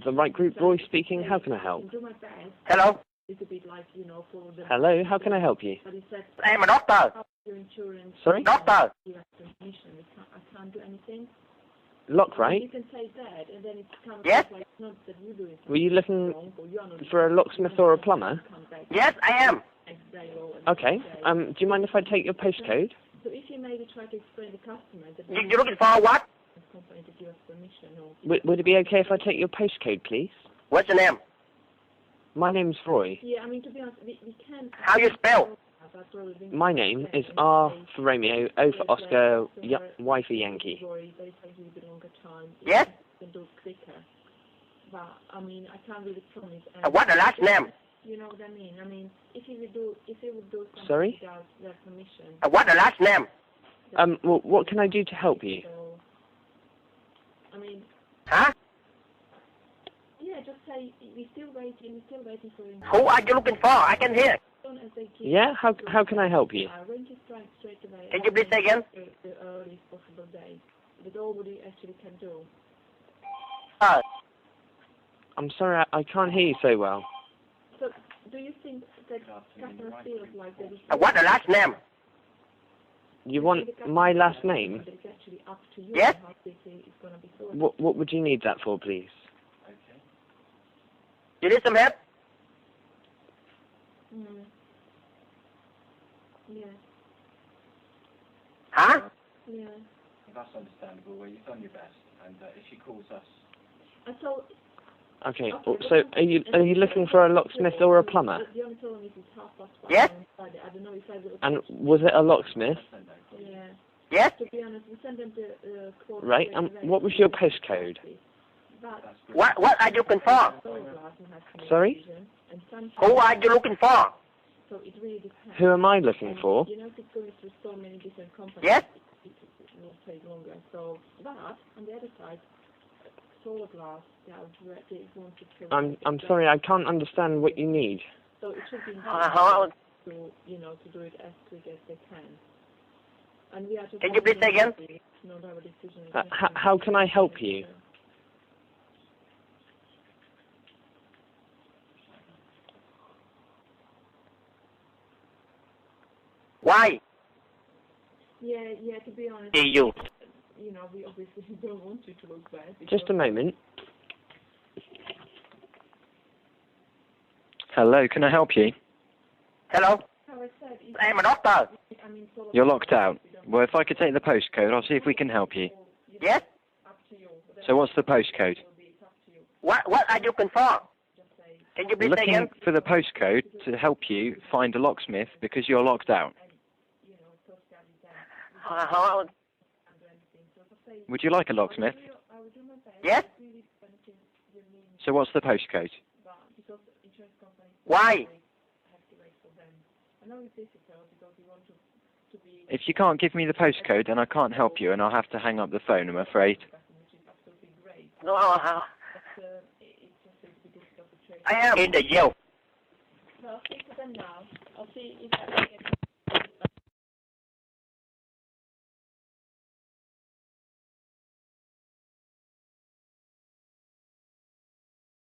The right group, Roy speaking. How can I help? Hello? Hello, how can I help you? I am a doctor. Sorry? Doctor. Lock, right? Yes? Were you looking for a locksmith or a plumber? Yes, I am. Okay. Do you mind if I take your postcode? You're looking for what? Would it be okay if I take your postcode, please? What's your name? My name's Roy. Yeah, I mean, to be honest, we can... How you spell? My name is R for Romeo, O for Oscar, Y for Yankee. Yes? But, I mean, I can't really promise... What the last name? You know what I mean? I mean, if you would do something Sorry? without their permission... What the last name? Well, what can I do to help you? So, I mean... Huh? Yeah, just say, we're still waiting for him. Who are you looking for? I can hear. Yeah? How can I help you? Can you please say again? The earliest possible day. That nobody actually can do. I'm sorry, I can't hear you so well. So, do you think that customer feels like there is... What the last name? You want my last name? It's actually up to you Yes? how quickly it's going to be sorted. What would you need that for, please? You need some help? Yeah. Huh? Yeah. That's understandable. Well, you've done your best, and if she calls us... So, Okay, so are you looking for a locksmith or a plumber? the only problem is it's 1:30 Yes? on Friday. I don't know if I will... And was it a locksmith? Yeah. Yes? To be honest, we send them the quote... Right, what was your postcode? But... What are you looking for? Sorry? Who are you looking for? So it really depends. Who am I looking for? You know, if it's going through so many different companies, Yes? it will take longer. So, but on the other side, solar glass, they want to... I'm sorry, I can't understand what you need. So it should be to, you know, to do it as quick as they can. And we are just... Can you please say again? Not our decision. How can I help you? Why? Yeah, to be honest, You. you know, we obviously don't want you to look bad. Just a moment. Hello, can I help you? Hello? How I said, I am a doctor. I mean, solar You're locked out. Well, if I could take the postcode, I'll see if we can help you. Yes? up to you. But So what's the postcode? it's up to you. What are you looking for? Can you please say Looking again? for the postcode to help you find a locksmith because you're locked out. Would you like a locksmith? Yes? So what's the postcode? Why? If you can't give me the postcode, then I can't help you and I'll have to hang up the phone, I'm afraid. No, I am in the jail. So I'll speak to them now. I'll see if I can get